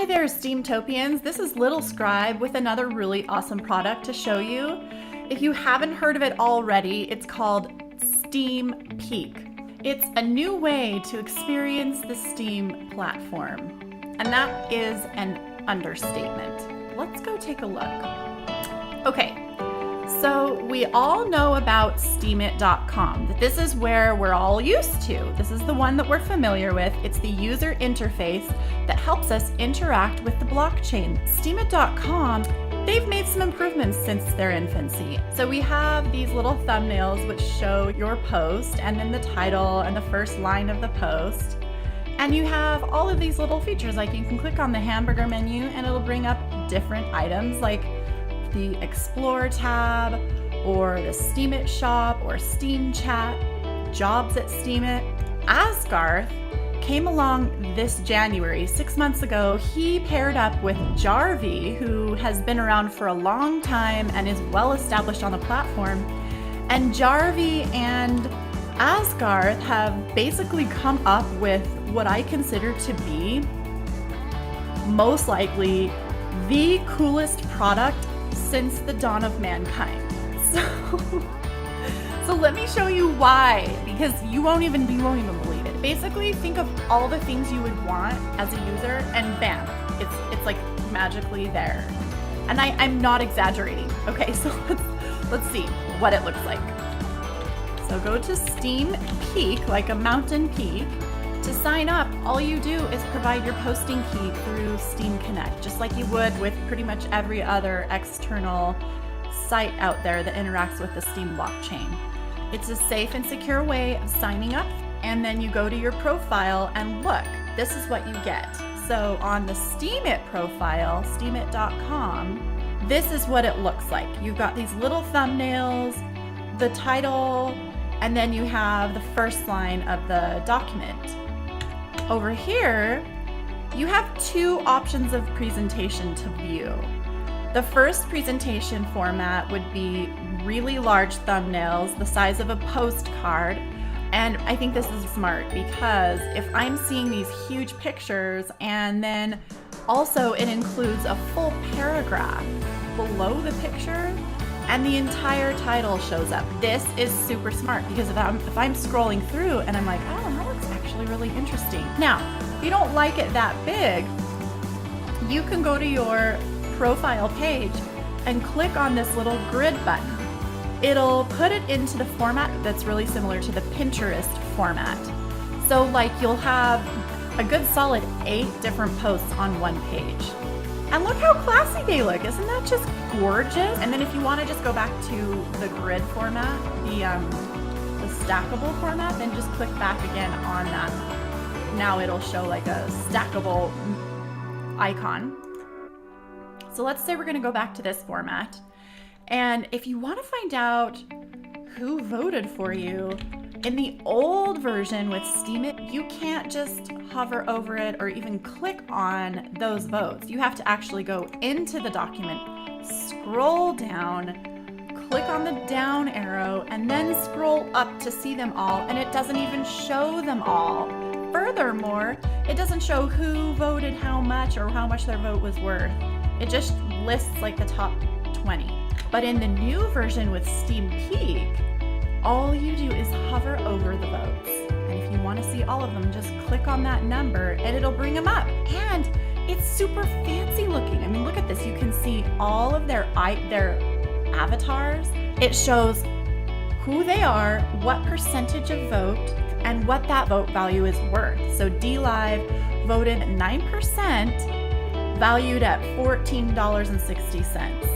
Hi there, Steamtopians. This is Little Scribe with another really awesome product to show you. If you haven't heard of it already, it's called SteemPeak. It's a new way to experience the Steam platform, and that is an understatement. Let's go take a look. Okay. So we all know about Steemit.com. This is where we're all used to. This is the one that we're familiar with. It's the user interface that helps us interact with the blockchain. Steemit.com, they've made some improvements since their infancy. So we have these little thumbnails which show your post and then the title and the first line of the post. And you have all of these little features, like you can click on the hamburger menu and it'll bring up different items like the Explore tab, or the Steemit shop, or Steam chat, jobs at Steemit. Asgarth came along this January, 6 months ago. He paired up with Jarvie, who has been around for a long time and is well established on the platform. And Jarvie and Asgarth have basically come up with what I consider to be most likely the coolest product since the dawn of mankind. So let me show you why, because you won't even believe it. Basically, think of all the things you would want as a user, and bam, it's like magically there. And I'm not exaggerating. Okay, so let's see what it looks like. So go to SteemPeak, like a mountain peak. To sign up, all you do is provide your posting key through Steam Connect, just like you would with pretty much every other external site out there that interacts with the Steam blockchain. It's a safe and secure way of signing up, and then you go to your profile and look, this is what you get. So on the Steemit profile, steemit.com, this is what it looks like. You've got these little thumbnails, the title, and then you have the first line of the document. Over here, you have two options of presentation to view. The first presentation format would be really large thumbnails, the size of a postcard. And I think this is smart because if I'm seeing these huge pictures and then also it includes a full paragraph below the picture and the entire title shows up. This is super smart because if I'm scrolling through and I'm like, oh, that looks actually really interesting. Now, if you don't like it that big, you can go to your profile page and click on this little grid button. It'll put it into the format that's really similar to the Pinterest format. So like you'll have a good solid 8 different posts on one page. And look how classy they look. Isn't that just gorgeous? And then if you want to just go back to the grid format, the stackable format, then just click back again on that. Now it'll show like a stackable icon. So let's say we're going to go back to this format. And if you want to find out who voted for you, in the old version with Steemit, you can't just hover over it or even click on those votes. You have to actually go into the document, scroll down, click on the down arrow, and then scroll up to see them all, and it doesn't even show them all. Furthermore, it doesn't show who voted how much or how much their vote was worth. It just lists like the top 20. But in the new version with SteemPeak, all you do is hover over the votes. And if you want to see all of them, just click on that number and it'll bring them up. And it's super fancy looking. I mean, look at this. You can see all of their avatars. It shows who they are, what percentage of vote, and what that vote value is worth. So DLive voted 9%, valued at $14.60.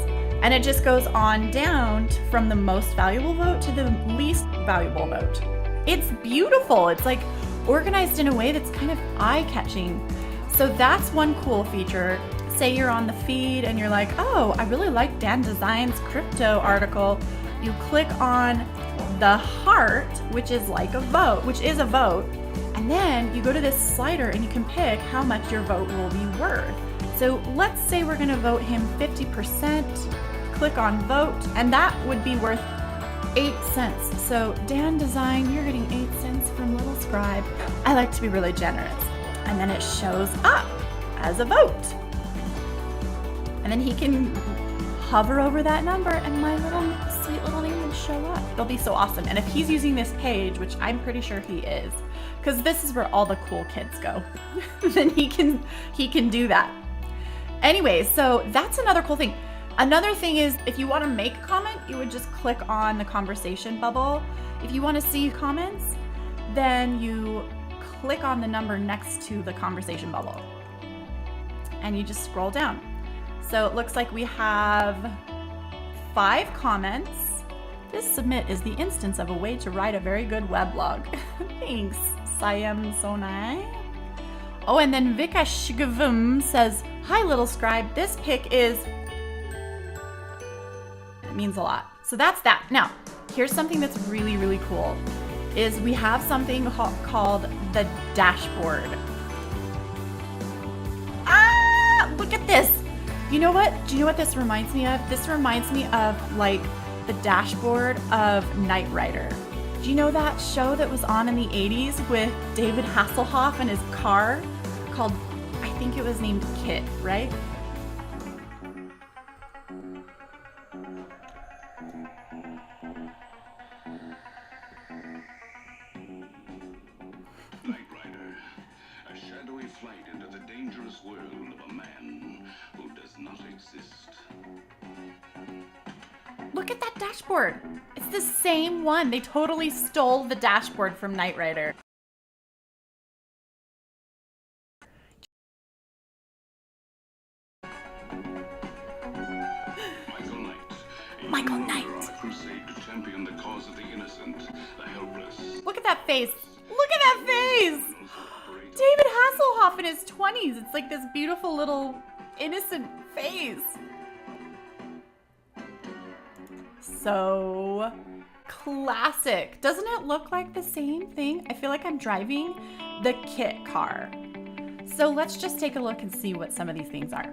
And it just goes on down from the most valuable vote to the least valuable vote. It's beautiful. It's like organized in a way that's kind of eye-catching. So that's one cool feature. Say you're on the feed and you're like, oh, I really like Dan Design's crypto article. You click on the heart, which is like a vote, which is a vote. And then you go to this slider and you can pick how much your vote will be worth. So let's say we're going to vote him 50%. Click on vote, and that would be worth 8 cents. So Dan Design, you're getting 8 cents from Little Scribe. I like to be really generous. And then it shows up. as a vote. And then he can hover over that number and my little sweet little name would show up. It'll be so awesome. And if he's using this page, which I'm pretty sure he is, because this is where all the cool kids go, then he can do that. Anyway, so that's another cool thing. Another thing is if you want to make a comment, you would just click on the conversation bubble. If you want to see comments, then you click on the number next to the conversation bubble and you just scroll down. So it looks like we have 5 comments. This submit is the instance of a way to write a very good weblog. Thanks, Sayam Sonai. Oh, and then Vikashgavum says, hi, little scribe. This pic is... It means a lot. So that's that. Now, here's something that's really, really cool, is we have something called the dashboard. Ah, look at this. You know what? Do you know what this reminds me of? This reminds me of like the dashboard of Knight Rider. Do you know that show that was on in the 80s with David Hasselhoff and his car called, I think it was named Kit, right? Knight Rider, a shadowy flight into the dangerous world of a man who does not exist. Look at that dashboard. It's the same one. They totally stole the dashboard from Knight Rider. Michael Knight. Crusade to champion the cause of the innocent, the helpless. Look at that face. Look at that face. David Hasselhoff in his 20s. It's like this beautiful little innocent face. So classic. Doesn't it look like the same thing? I feel like I'm driving the Kit car. So let's just take a look and see what some of these things are.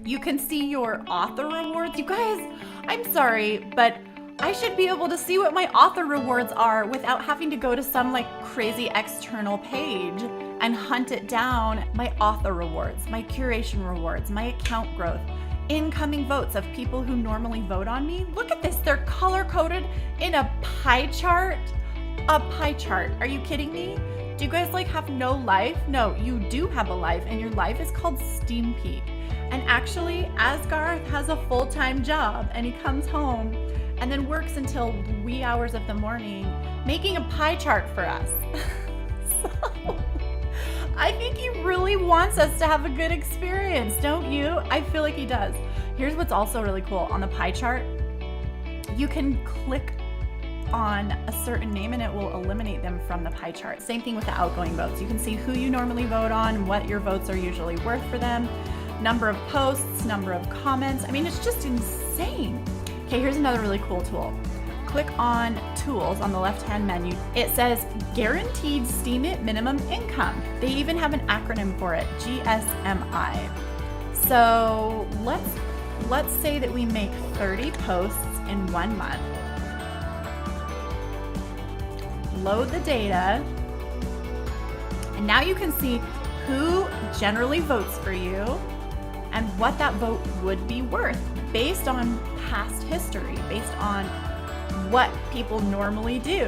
You can see your author rewards. You guys, I'm sorry, but I should be able to see what my author rewards are without having to go to some like crazy external page and hunt it down. My author rewards, my curation rewards, my account growth, incoming votes of people who normally vote on me. Look at this, they're color-coded in a pie chart. A pie chart, are you kidding me? Do you guys like have no life? No, you do have a life, and your life is called SteemPeak. And actually, Asgarth has a full-time job and he comes home and then works until wee hours of the morning making a pie chart for us. So I think he really wants us to have a good experience, don't you? I feel like he does. Here's what's also really cool. On the pie chart, you can click on a certain name and it will eliminate them from the pie chart. Same thing with the outgoing votes. You can see who you normally vote on, what your votes are usually worth for them, number of posts, number of comments. I mean, it's just insane. Okay, here's another really cool tool. Click on Tools on the left-hand menu. It says Guaranteed Steemit Minimum Income. They even have an acronym for it, GSMI. So let's say that we make 30 posts in 1 month. Load the data, and now you can see who generally votes for you and what that vote would be worth based on past history, based on what people normally do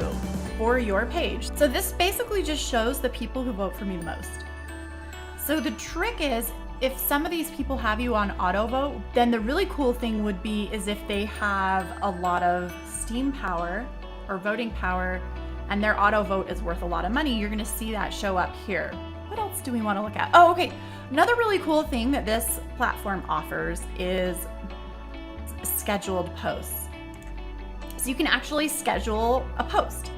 for your page. So this basically just shows the people who vote for me the most. So the trick is, if some of these people have you on auto vote, then the really cool thing would be is if they have a lot of Steam power or voting power and their auto vote is worth a lot of money, you're gonna see that show up here. What else do we wanna look at? Oh, okay. Another really cool thing that this platform offers is scheduled posts. So you can actually schedule a post.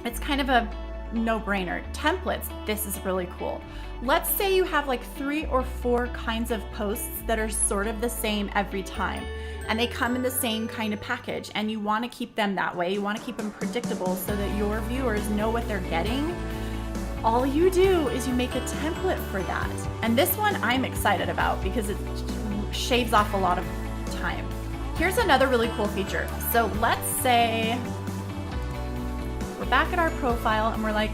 It's kind of a no-brainer. Templates, this is really cool. Let's say you have like 3 or 4 kinds of posts that are sort of the same every time, and they come in the same kind of package, and you want to keep them that way. You want to keep them predictable so that your viewers know what they're getting. All you do is you make a template for that. And this one I'm excited about because it shaves off a lot of time. Here's another really cool feature. So let's say we're back at our profile and we're like,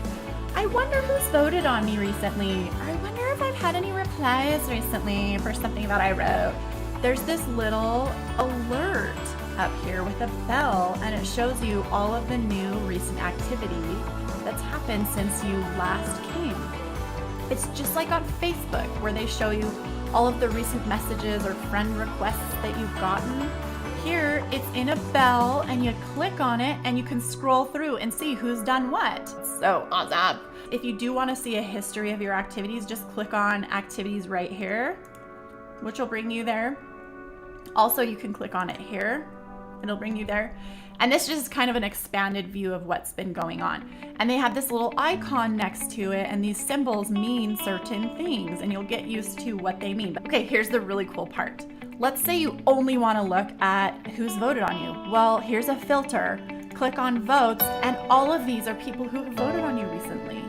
I wonder who's voted on me recently. Or I wonder if I've had any replies recently for something that I wrote, there's this little alert up here with a bell, and it shows you all of the new recent activity that's happened since you last came. It's just like on Facebook, where they show you all of the recent messages or friend requests that you've gotten. Here, it's in a bell, and you click on it and you can scroll through and see who's done what. So awesome. If you do want to see a history of your activities, just click on activities right here, which will bring you there. Also, you can click on it here, it'll bring you there. And this is just kind of an expanded view of what's been going on. And they have this little icon next to it, and these symbols mean certain things, and you'll get used to what they mean. Okay, here's the really cool part. Let's say you only want to look at who's voted on you. Well, here's a filter. Click on votes, and all of these are people who have voted on you recently.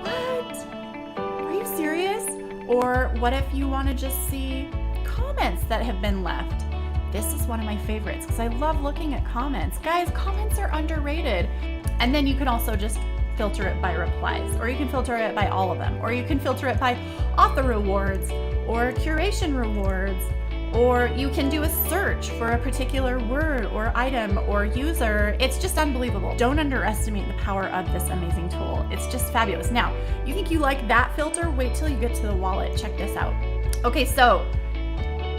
What? Are you serious? Or what if you want to just see comments that have been left? This is one of my favorites because I love looking at comments. Guys, comments are underrated. And then you can also just filter it by replies, or you can filter it by all of them, or you can filter it by author rewards or curation rewards, or you can do a search for a particular word or item or user. It's just unbelievable. Don't underestimate the power of this amazing tool. It's just fabulous. Now, you think you like that filter? Wait till you get to the wallet. Check this out. Okay, so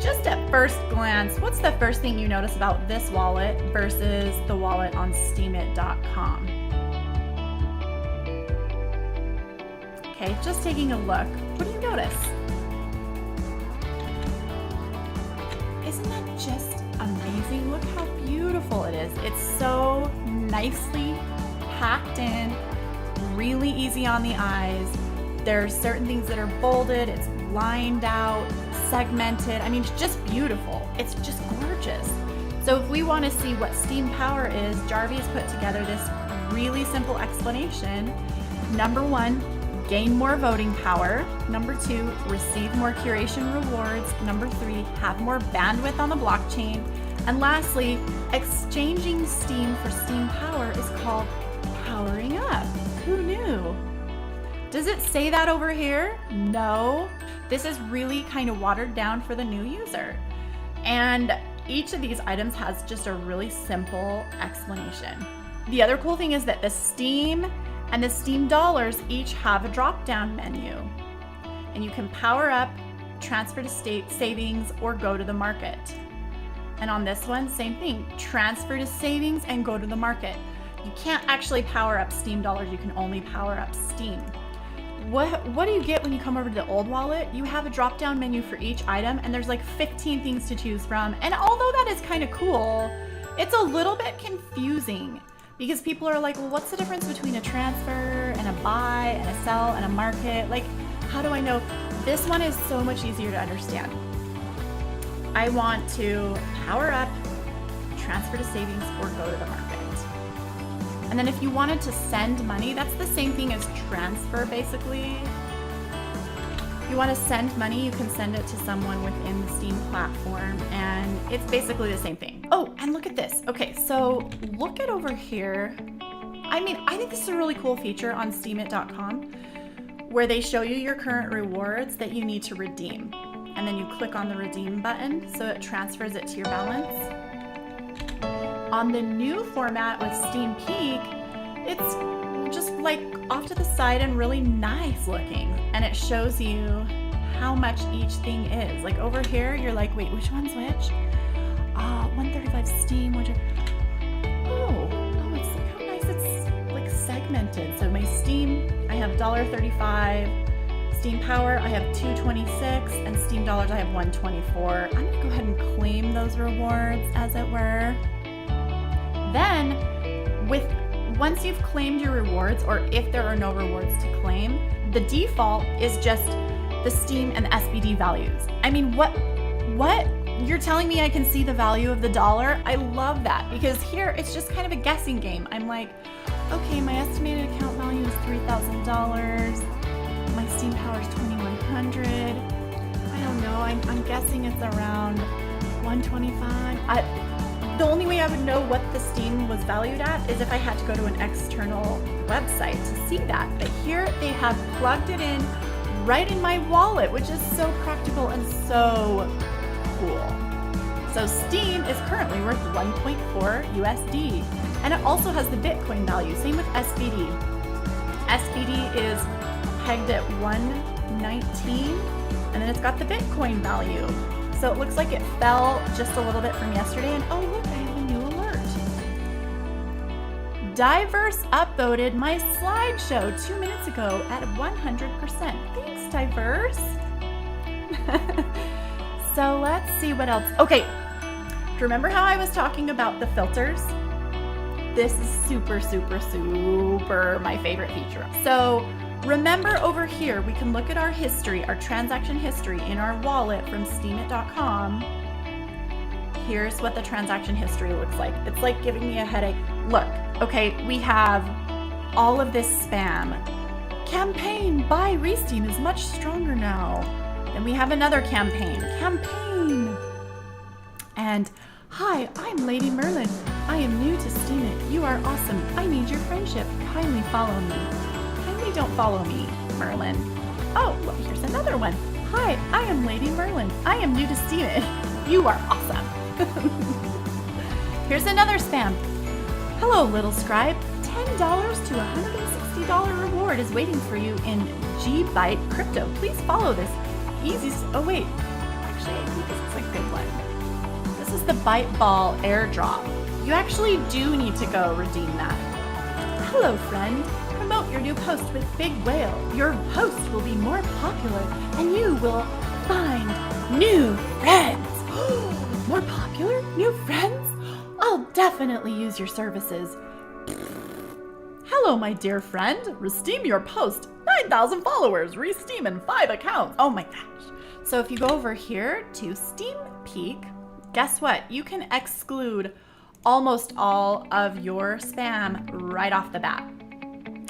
just at first glance, what's the first thing you notice about this wallet versus the wallet on SteemIt.com? Okay, just taking a look. What do you notice? Isn't that just amazing? Look how beautiful it is. It's so nicely packed in, really easy on the eyes. There's certain things that are bolded, it's lined out, segmented. I mean, it's just beautiful. It's just gorgeous. So if we want to see what Steam Power is, Jarvis put together this really simple explanation. Number 1, gain more voting power. Number 2, receive more curation rewards. Number 3, have more bandwidth on the blockchain. And lastly, exchanging Steam for Steam Power is called powering up. Who knew? Does it say that over here? No. This is really kind of watered down for the new user. And each of these items has just a really simple explanation. The other cool thing is that the Steam and the Steam dollars each have a drop-down menu. And you can power up, transfer to state savings, or go to the market. And on this one, same thing, transfer to savings and go to the market. You can't actually power up Steam dollars, you can only power up Steam. What do you get when you come over to the old wallet? You have a drop-down menu for each item, and there's like 15 things to choose from. And although that is kind of cool, it's a little bit confusing because people are like, well, what's the difference between a transfer and a buy and a sell and a market? Like, how do I know? This one is so much easier to understand. I want to power up, transfer to savings, or go to the market. And then if you wanted to send money, that's the same thing as transfer, basically. If you want to send money, you can send it to someone within the Steam platform, and it's basically the same thing. Oh, and look at this. Okay, so look at over here. I mean, I think this is a really cool feature on SteemIt.com where they show you your current rewards that you need to redeem. And then you click on the redeem button, so it transfers it to your balance. On the new format with SteemPeak, it's just like off to the side and really nice looking. And it shows you how much each thing is. Like over here, you're like, wait, which one's which? 135 Steam, which oh, it's look how nice it's like segmented. So my Steam, I have $1.35. Steam Power, I have $2.26, and Steam dollars, I have $1.24. I'm gonna go ahead and claim those rewards, as it were. Then, once you've claimed your rewards, or if there are no rewards to claim, the default is just the Steam and the SBD values. I mean, what? You're telling me I can see the value of the dollar? I love that, because here it's just kind of a guessing game. I'm like, okay, my estimated account value is $3,000. My Steam Power is $2,100. I don't know, I'm guessing it's around $125. The only way I would know what the Steam was valued at is if I had to go to an external website to see that. But here they have plugged it in right in my wallet, which is so practical and so cool. So Steem is currently worth 1.4 USD, and it also has the Bitcoin value. Same with SBD. SBD is pegged at 119, and then it's got the Bitcoin value. So it looks like it fell just a little bit from yesterday, and oh look, I have a new alert. Diverse upvoted my slideshow 2 minutes ago at 100%. Thanks, Diverse. So let's see what else. Okay, remember how I was talking about the filters? This is super, super, super my favorite feature. So remember over here, we can look at our history, our transaction history in our wallet from steemit.com. Here's what the transaction history looks like. It's like giving me a headache. Look, okay, we have all of this spam. Campaign, buy Resteem is much stronger now. Then we have another campaign. And hi, I'm Lady Merlin. I am new to Steemit. You are awesome. I need your friendship. Kindly follow me. Kindly don't follow me, Merlin. Oh, look, here's another one. Hi, I am Lady Merlin. I am new to Steemit. You are awesome. Here's another spam. Hello, little scribe. $10 to $160 reward is waiting for you in G-Byte Crypto. Please follow this. Easy. Oh, wait. Actually, I think this is a good one. This is the Byte Ball airdrop. You actually do need to go redeem that. Hello, friend. Promote your new post with Big Whale. Your post will be more popular and you will find new friends. More popular? New friends? I'll definitely use your services. Hello, my dear friend. Resteem your post. 9,000 followers. Resteem in 5 accounts. Oh my gosh. So if you go over here to SteemPeak, guess what? You can exclude almost all of your spam right off the bat.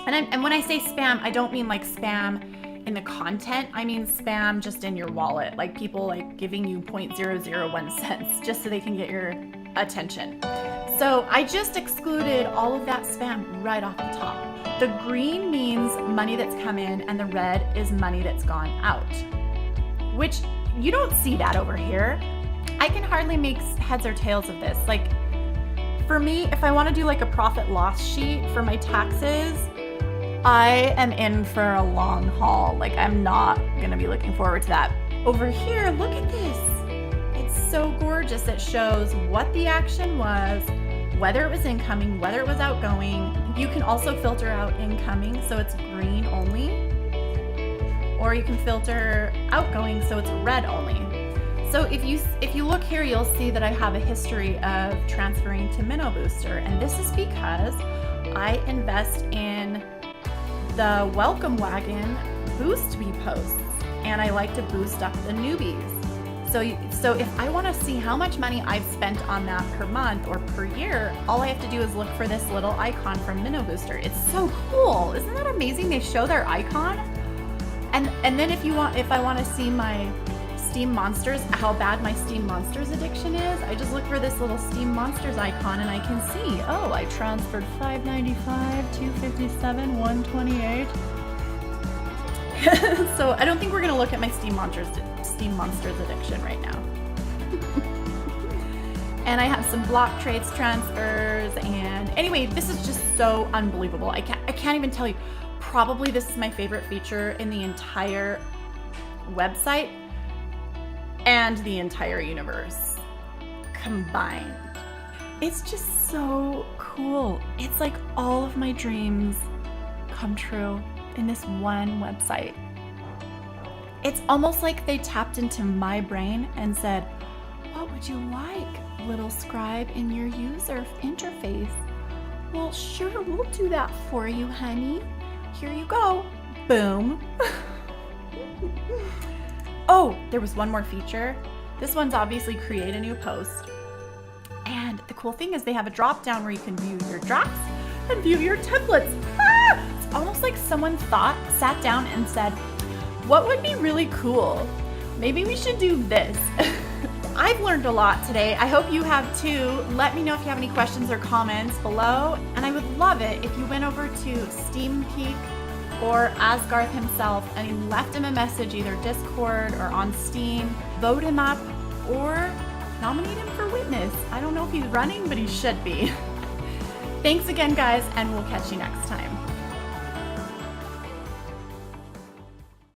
And when I say spam, I don't mean like spam in the content. I mean spam just in your wallet, like people like giving you 0.001 cents just so they can get your attention. So I just excluded all of that spam right off the top. The green means money that's come in and the red is money that's gone out, which you don't see that over here. I can hardly make heads or tails of this. Like for me, if I want to do like a profit loss sheet for my taxes, I am in for a long haul. Like I'm not gonna be looking forward to that. Over here, look at this. It's so gorgeous. It shows what the action was, whether it was incoming, whether it was outgoing. You can also filter out incoming, so it's green only. Or you can filter outgoing, so it's red only. So if you look here, you'll see that I have a history of transferring to Minnow Booster, and this is because I invest in the Welcome Wagon Boost Me posts, and I like to boost up the newbies. So if I want to see how much money I've spent on that per month or per year, all I have to do is look for this little icon from Minnow Booster. It's so cool. Isn't that amazing? They show their icon. And then if I want to see my Steem Monsters, how bad my Steem Monsters addiction is, I just look for this little Steem Monsters icon and I can see, oh, I transferred $5.95, $2.57, $1.28. So I don't think we're gonna look at my Steem Monsters addiction right now. And I have some block trades transfers, and anyway, this is just so unbelievable. I can't even tell you. Probably this is my favorite feature in the entire website and the entire universe combined. It's just so cool. It's like all of my dreams come true in this one website. It's almost like they tapped into my brain and said, what would you like, little scribe, in your user interface? Well, sure, we'll do that for you, honey. Here you go. Boom. Oh, there was one more feature. This one's obviously create a new post. And the cool thing is they have a drop down where you can view your drafts and view your templates. Ah! It's almost like someone sat down and said, what would be really cool? Maybe we should do this. I've learned a lot today. I hope you have too. Let me know if you have any questions or comments below. And I would love it if you went over to SteemPeak or as Garth himself and he left him a message, either Discord or on Steam, vote him up or nominate him for witness. I don't know if he's running, but he should be. Thanks again, guys, and we'll catch you next time.